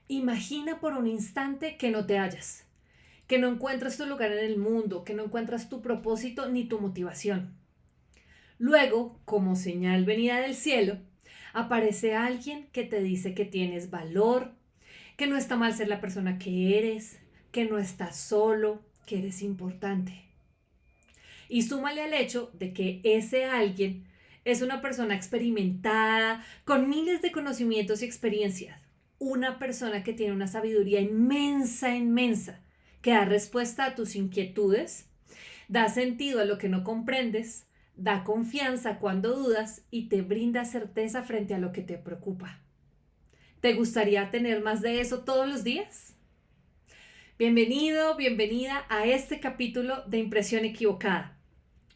Imagina por un instante que no te hallas, que no encuentras tu lugar en el mundo, que no encuentras tu propósito ni tu motivación. Luego, como señal venida del cielo, aparece alguien que te dice que tienes valor, que no está mal ser la persona que eres, que no estás solo, que eres importante. Y súmale al hecho de que ese alguien es una persona experimentada, con miles de conocimientos y experiencias. Una persona que tiene una sabiduría inmensa, inmensa, que da respuesta a tus inquietudes, da sentido a lo que no comprendes, da confianza cuando dudas y te brinda certeza frente a lo que te preocupa. ¿Te gustaría tener más de eso todos los días? Bienvenido, bienvenida a este capítulo de Impresión Equivocada,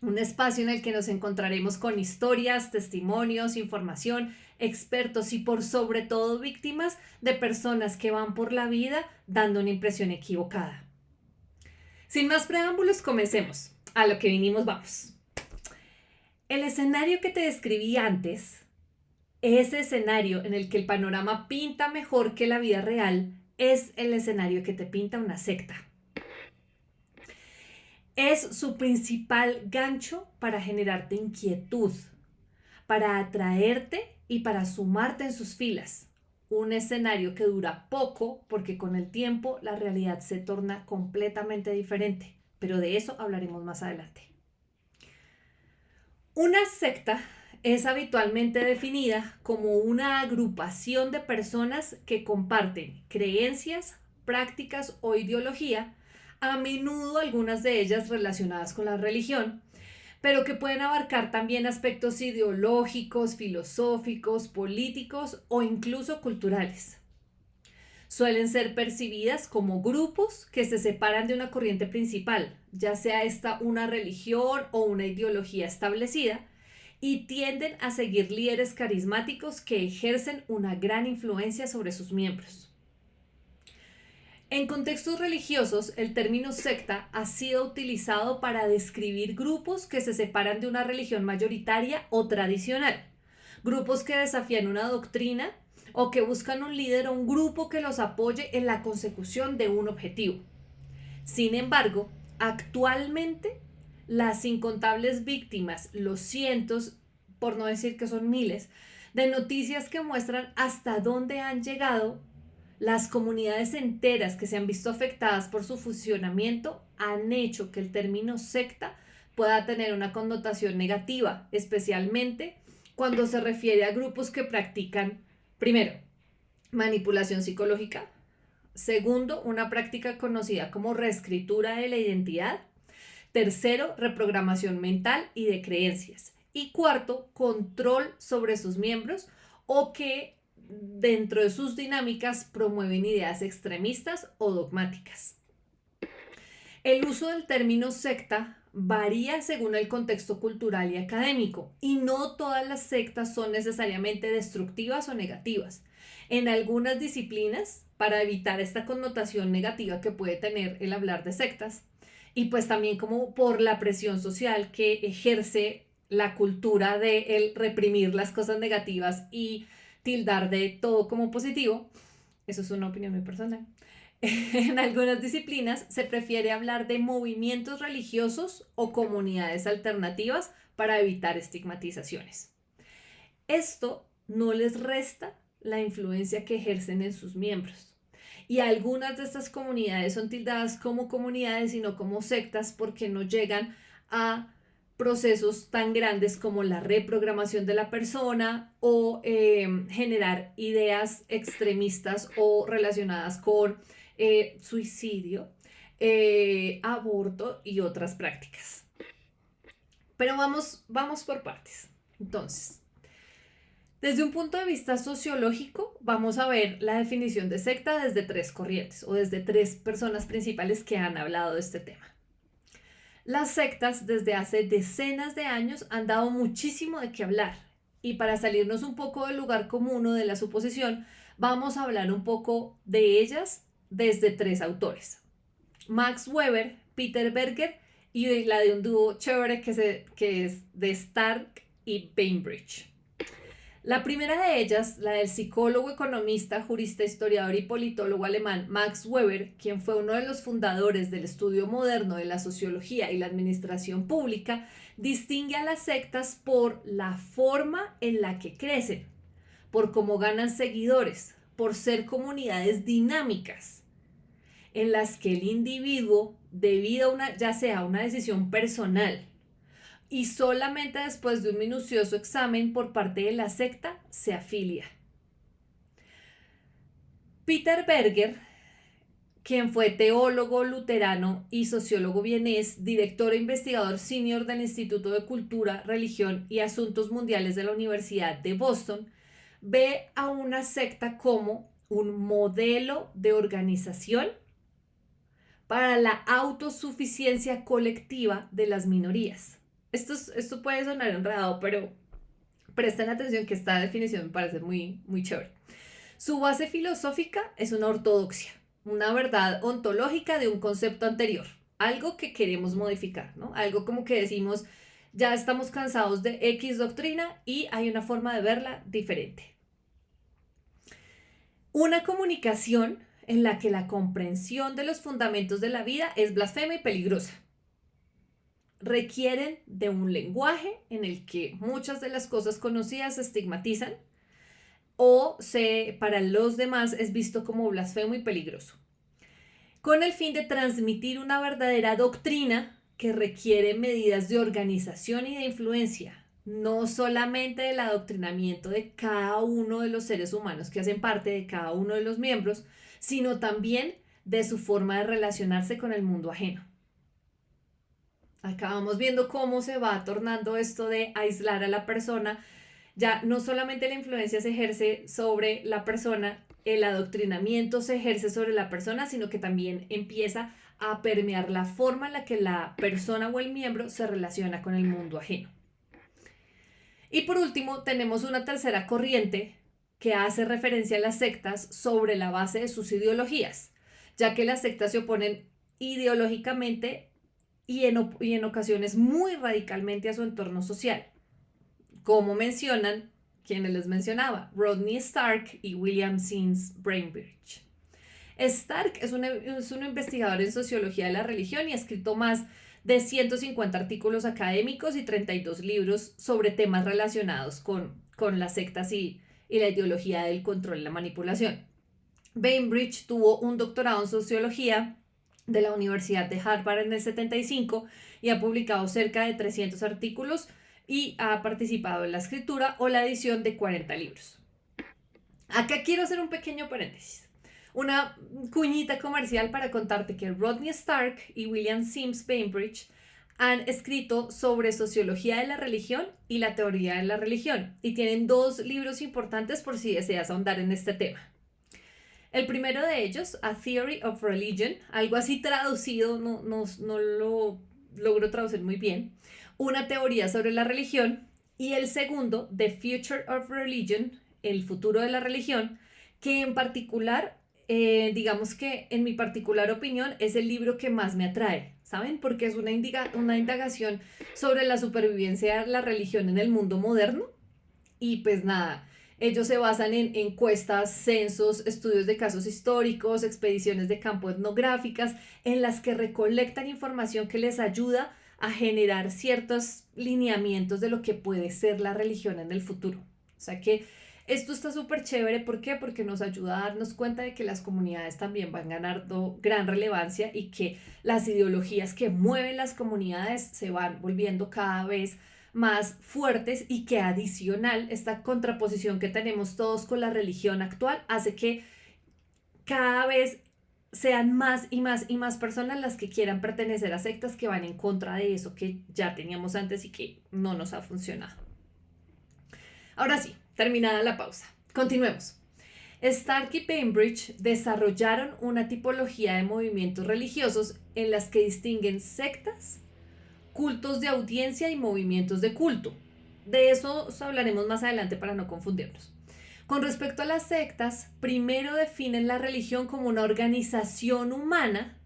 un espacio en el que nos encontraremos con historias, testimonios, información, expertos y por sobre todo víctimas de personas que van por la vida dando una impresión equivocada. Sin más preámbulos, comencemos. A lo que vinimos vamos. El escenario que te describí antes, ese escenario en el que el panorama pinta mejor que la vida real, es el escenario que te pinta una secta. Es su principal gancho para generarte inquietud, para atraerte y para sumarte en sus filas. Un escenario que dura poco porque con el tiempo la realidad se torna completamente diferente, pero de eso hablaremos más adelante. Una secta es habitualmente definida como una agrupación de personas que comparten creencias, prácticas o ideología, a menudo algunas de ellas relacionadas con la religión, pero que pueden abarcar también aspectos ideológicos, filosóficos, políticos o incluso culturales. Suelen ser percibidas como grupos que se separan de una corriente principal, ya sea esta una religión o una ideología establecida, y tienden a seguir líderes carismáticos que ejercen una gran influencia sobre sus miembros. En contextos religiosos, el término secta ha sido utilizado para describir grupos que se separan de una religión mayoritaria o tradicional, grupos que desafían una doctrina o que buscan un líder o un grupo que los apoye en la consecución de un objetivo. Sin embargo, actualmente las incontables víctimas, los cientos, por no decir que son miles, de noticias que muestran hasta dónde han llegado las comunidades enteras que se han visto afectadas por su fusionamiento han hecho que el término secta pueda tener una connotación negativa, especialmente cuando se refiere a grupos que practican, primero, manipulación psicológica, segundo, una práctica conocida como reescritura de la identidad, tercero, reprogramación mental y de creencias, y cuarto, control sobre sus miembros o que dentro de sus dinámicas promueven ideas extremistas o dogmáticas. El uso del término secta varía según el contexto cultural y académico, y no todas las sectas son necesariamente destructivas o negativas. En algunas disciplinas, para evitar esta connotación negativa que puede tener el hablar de sectas, y pues también como por la presión social que ejerce la cultura de el reprimir las cosas negativas y tildar de todo como positivo, eso es una opinión muy personal. En algunas disciplinas se prefiere hablar de movimientos religiosos o comunidades alternativas para evitar estigmatizaciones. Esto no les resta la influencia que ejercen en sus miembros. Y algunas de estas comunidades son tildadas como comunidades y no como sectas porque no llegan a procesos tan grandes como la reprogramación de la persona o generar ideas extremistas o relacionadas con suicidio, aborto y otras prácticas. Pero vamos por partes. Entonces, desde un punto de vista sociológico, vamos a ver la definición de secta desde tres corrientes o desde tres personas principales que han hablado de este tema. Las sectas desde hace decenas de años han dado muchísimo de qué hablar y para salirnos un poco del lugar común o de la suposición, vamos a hablar un poco de ellas desde tres autores. Max Weber, Peter Berger y la de un dúo chévere que es de Stark y Bainbridge. La primera de ellas, la del psicólogo, economista, jurista, historiador y politólogo alemán Max Weber, quien fue uno de los fundadores del estudio moderno de la sociología y la administración pública, distingue a las sectas por la forma en la que crecen, por cómo ganan seguidores, por ser comunidades dinámicas, en las que el individuo, debido a ya sea una decisión personal, y solamente después de un minucioso examen por parte de la secta se afilia. Peter Berger, quien fue teólogo luterano y sociólogo vienés, director e investigador senior del Instituto de Cultura, Religión y Asuntos Mundiales de la Universidad de Boston, ve a una secta como un modelo de organización para la autosuficiencia colectiva de las minorías. Esto puede sonar enredado, pero presten atención que esta definición me parece muy, muy chévere. Su base filosófica es una ortodoxia, una verdad ontológica de un concepto anterior, algo que queremos modificar, ¿no? Algo como que decimos, ya estamos cansados de X doctrina y hay una forma de verla diferente. Una comunicación en la que la comprensión de los fundamentos de la vida es blasfema y peligrosa. Requieren de un lenguaje en el que muchas de las cosas conocidas se estigmatizan o para los demás es visto como blasfemo y peligroso, con el fin de transmitir una verdadera doctrina que requiere medidas de organización y de influencia, no solamente del adoctrinamiento de cada uno de los seres humanos que hacen parte de cada uno de los miembros, sino también de su forma de relacionarse con el mundo ajeno. Acá vamos viendo cómo se va tornando esto de aislar a la persona. Ya no solamente la influencia se ejerce sobre la persona, el adoctrinamiento se ejerce sobre la persona, sino que también empieza a permear la forma en la que la persona o el miembro se relaciona con el mundo ajeno. Y por último, tenemos una tercera corriente que hace referencia a las sectas sobre la base de sus ideologías, ya que las sectas se oponen ideológicamente y en ocasiones muy radicalmente a su entorno social, como mencionan quienes les mencionaba, Rodney Stark y William Sims Bainbridge. Stark es un investigador en sociología de la religión y ha escrito más de 150 artículos académicos y 32 libros sobre temas relacionados con las sectas y la ideología del control y la manipulación. Bainbridge tuvo un doctorado en sociología de la Universidad de Harvard en el 75 y ha publicado cerca de 300 artículos y ha participado en la escritura o la edición de 40 libros. Acá quiero hacer un pequeño paréntesis, una cuñita comercial para contarte que Rodney Stark y William Sims Bainbridge han escrito sobre sociología de la religión y la teoría de la religión y tienen 2 libros importantes por si deseas ahondar en este tema. El primero de ellos, A Theory of Religion, algo así traducido, no lo logro traducir muy bien, una teoría sobre la religión, y el segundo, The Future of Religion, el futuro de la religión, que en particular, digamos que en mi particular opinión, es el libro que más me atrae, ¿saben? Porque es una indagación sobre la supervivencia de la religión en el mundo moderno, y pues nada. Ellos se basan en encuestas, censos, estudios de casos históricos, expediciones de campo etnográficas, en las que recolectan información que les ayuda a generar ciertos lineamientos de lo que puede ser la religión en el futuro. O sea que esto está súper chévere. ¿Por qué? Porque nos ayuda a darnos cuenta de que las comunidades también van ganando gran relevancia y que las ideologías que mueven las comunidades se van volviendo cada vez más fuertes y que adicional esta contraposición que tenemos todos con la religión actual hace que cada vez sean más y más y más personas las que quieran pertenecer a sectas que van en contra de eso que ya teníamos antes y que no nos ha funcionado. Ahora sí, terminada la pausa, continuemos. Stark y Bainbridge desarrollaron una tipología de movimientos religiosos en las que distinguen sectas, cultos de audiencia y movimientos de culto. De eso hablaremos más adelante para no confundirnos. Con respecto a las sectas, primero definen la religión como una organización humana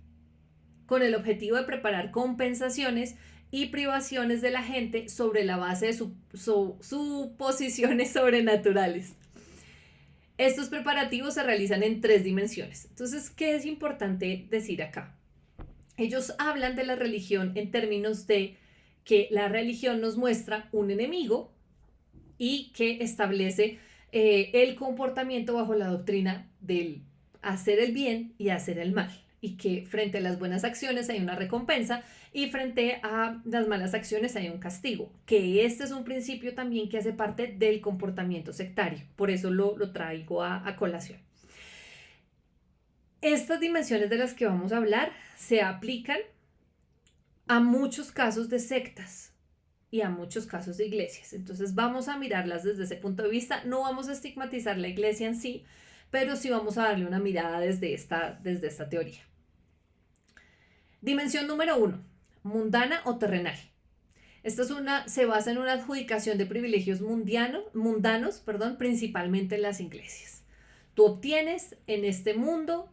con el objetivo de preparar compensaciones y privaciones de la gente sobre la base de suposiciones sobrenaturales. Estos preparativos se realizan en 3 dimensiones. Entonces, ¿qué es importante decir acá? Ellos hablan de la religión en términos de que la religión nos muestra un enemigo y que establece el comportamiento bajo la doctrina del hacer el bien y hacer el mal, y que frente a las buenas acciones hay una recompensa y frente a las malas acciones hay un castigo, que este es un principio también que hace parte del comportamiento sectario, por eso lo traigo a colación. Estas dimensiones de las que vamos a hablar se aplican a muchos casos de sectas y a muchos casos de iglesias. Entonces vamos a mirarlas desde ese punto de vista. No vamos a estigmatizar la iglesia en sí, pero sí vamos a darle una mirada desde esta teoría. Dimensión número 1, mundana o terrenal. Se basa en una adjudicación de privilegios mundanos, principalmente en las iglesias. Tú obtienes en este mundo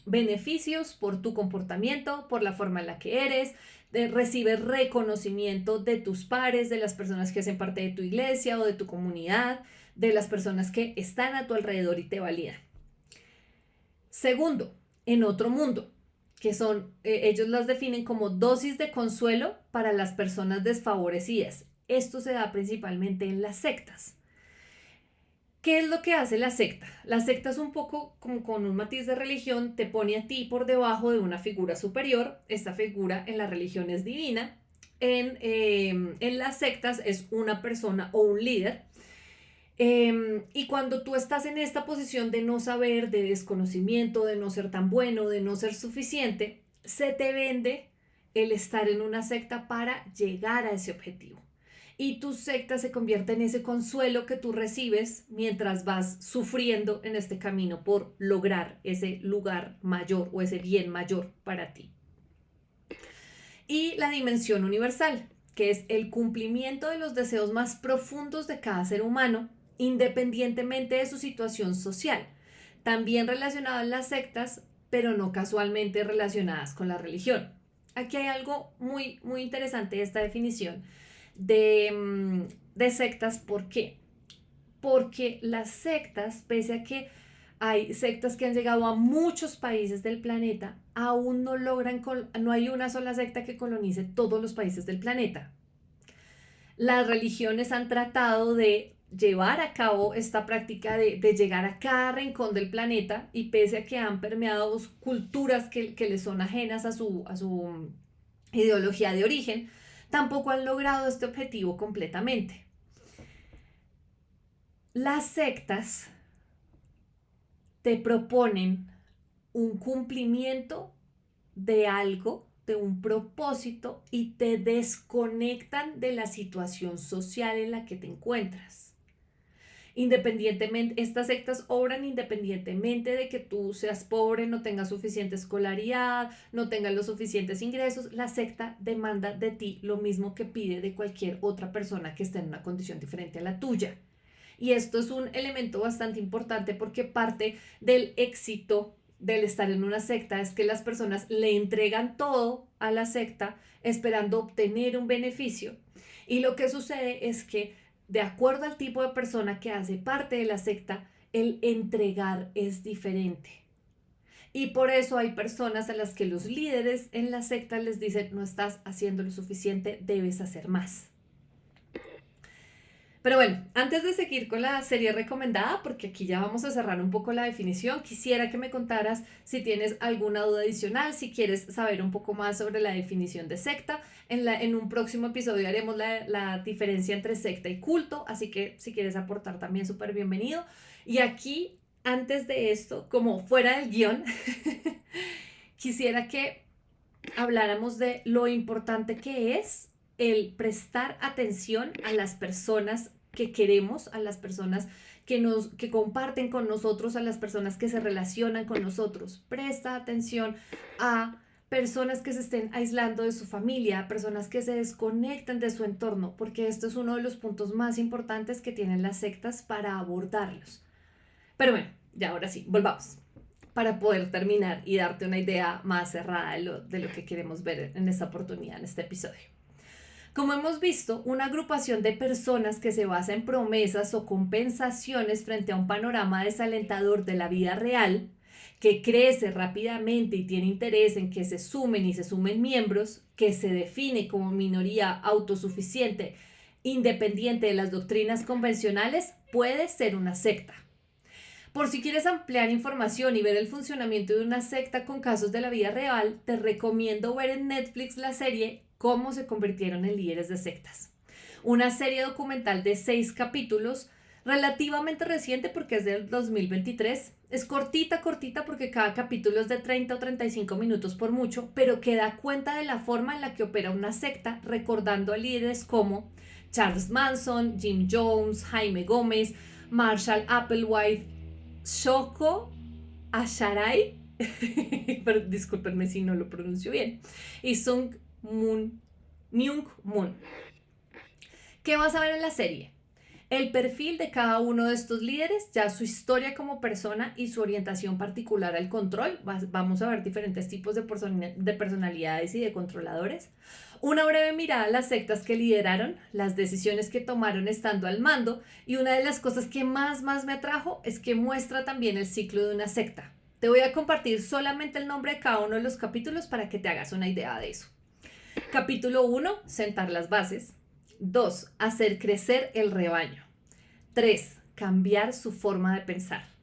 beneficios por tu comportamiento, por la forma en la que eres, recibes reconocimiento de tus pares, de las personas que hacen parte de tu iglesia o de tu comunidad, de las personas que están a tu alrededor y te validan. Segundo, en otro mundo, que son, ellos las definen como dosis de consuelo para las personas desfavorecidas. Esto se da principalmente en las sectas. ¿Qué es lo que hace la secta? La secta es un poco como con un matiz de religión, te pone a ti por debajo de una figura superior. Esta figura en la religión es divina. En las sectas es una persona o un líder. Y cuando tú estás en esta posición de no saber, de desconocimiento, de no ser tan bueno, de no ser suficiente, se te vende el estar en una secta para llegar a ese objetivo. Y tu secta se convierte en ese consuelo que tú recibes mientras vas sufriendo en este camino por lograr ese lugar mayor o ese bien mayor para ti. Y la dimensión universal, que es el cumplimiento de los deseos más profundos de cada ser humano, independientemente de su situación social, también relacionado en las sectas, pero no casualmente relacionadas con la religión. Aquí hay algo muy, muy interesante de esta definición de sectas. ¿Por qué? Porque las sectas, pese a que hay sectas que han llegado a muchos países del planeta, aún no hay una sola secta que colonice todos los países del planeta. Las religiones han tratado de llevar a cabo esta práctica de llegar a cada rincón del planeta, y pese a que han permeado culturas que les son ajenas a su ideología de origen, tampoco han logrado este objetivo completamente. Las sectas te proponen un cumplimiento de algo, de un propósito, y te desconectan de la situación social en la que te encuentras. Independientemente, estas sectas obran independientemente de que tú seas pobre, no tengas suficiente escolaridad, no tengas los suficientes ingresos. La secta demanda de ti lo mismo que pide de cualquier otra persona que esté en una condición diferente a la tuya. Y esto es un elemento bastante importante porque parte del éxito del estar en una secta es que las personas le entregan todo a la secta esperando obtener un beneficio. Y lo que sucede es que, de acuerdo al tipo de persona que hace parte de la secta, el entregar es diferente. Y por eso hay personas a las que los líderes en la secta les dicen: no estás haciendo lo suficiente, debes hacer más. Pero bueno, antes de seguir con la serie recomendada, porque aquí ya vamos a cerrar un poco la definición, quisiera que me contaras si tienes alguna duda adicional, si quieres saber un poco más sobre la definición de secta. En un próximo episodio haremos la diferencia entre secta y culto, así que si quieres aportar también, súper bienvenido. Y aquí, antes de esto, como fuera del guión, quisiera que habláramos de lo importante que es el prestar atención a las personas que queremos, a las personas que comparten con nosotros, a las personas que se relacionan con nosotros. Presta atención a personas que se estén aislando de su familia, a personas que se desconectan de su entorno, porque esto es uno de los puntos más importantes que tienen las sectas para abordarlos. Pero bueno, ya ahora sí, volvamos. para poder terminar y darte una idea más cerrada de lo que queremos ver en esta oportunidad, en este episodio. Como hemos visto, una agrupación de personas que se basa en promesas o compensaciones frente a un panorama desalentador de la vida real, que crece rápidamente y tiene interés en que se sumen y se sumen miembros, que se define como minoría autosuficiente, independiente de las doctrinas convencionales, puede ser una secta. Por si quieres ampliar información y ver el funcionamiento de una secta con casos de la vida real, te recomiendo ver en Netflix la serie Cómo se convirtieron en líderes de sectas. Una serie documental de 6 capítulos, relativamente reciente porque es del 2023. Es cortita porque cada capítulo es de 30 o 35 minutos por mucho, pero que da cuenta de la forma en la que opera una secta, recordando a líderes como Charles Manson, Jim Jones, Jaime Gómez, Marshall Applewhite, Shoko Asharai, pero discúlpenme si no lo pronuncio bien, y Myung Moon. ¿Qué vas a ver en la serie? El perfil de cada uno de estos líderes, ya su historia como persona y su orientación particular al control. Vamos a ver diferentes tipos de personalidades y de controladores. Una breve mirada a las sectas que lideraron, las decisiones que tomaron estando al mando, y una de las cosas que más me atrajo es que muestra también el ciclo de una secta. Te voy a compartir solamente el nombre de cada uno de los capítulos para que te hagas una idea de eso. Capítulo 1, sentar las bases. 2, hacer crecer el rebaño. 3, cambiar su forma de pensar.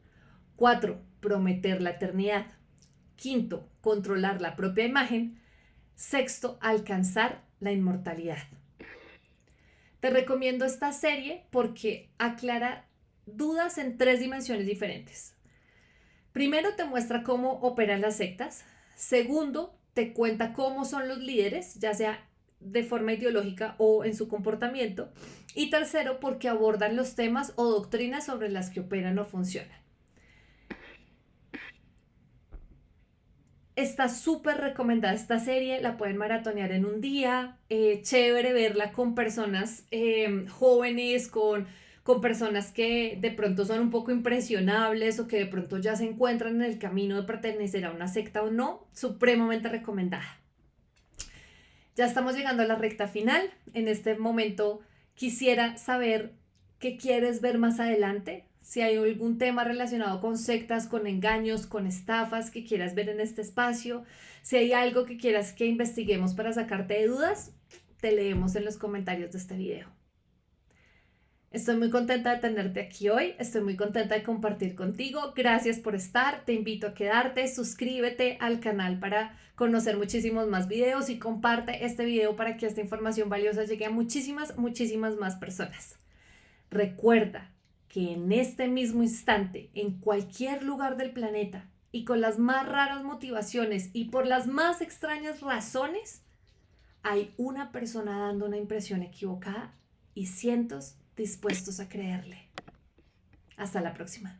4, prometer la eternidad. 5, controlar la propia imagen. 6, alcanzar la inmortalidad. Te recomiendo esta serie porque aclara dudas en 3 dimensiones diferentes. Primero, te muestra cómo operan las sectas. Segundo, te cuenta cómo son los líderes, ya sea de forma ideológica o en su comportamiento. Y tercero, porque abordan los temas o doctrinas sobre las que operan o funcionan. Está súper recomendada esta serie, la pueden maratonear en un día, chévere verla con personas jóvenes, con personas que de pronto son un poco impresionables o que de pronto ya se encuentran en el camino de pertenecer a una secta o no, supremamente recomendada. Ya estamos llegando a la recta final. En este momento quisiera saber qué quieres ver más adelante. Si hay algún tema relacionado con sectas, con engaños, con estafas que quieras ver en este espacio. Si hay algo que quieras que investiguemos para sacarte de dudas, te leemos en los comentarios de este video. Estoy muy contenta de tenerte aquí hoy, estoy muy contenta de compartir contigo, gracias por estar, te invito a quedarte, suscríbete al canal para conocer muchísimos más videos y comparte este video para que esta información valiosa llegue a muchísimas más personas. Recuerda que en este mismo instante, en cualquier lugar del planeta y con las más raras motivaciones y por las más extrañas razones, hay una persona dando una impresión equivocada y cientos dispuestos a creerle. Hasta la próxima.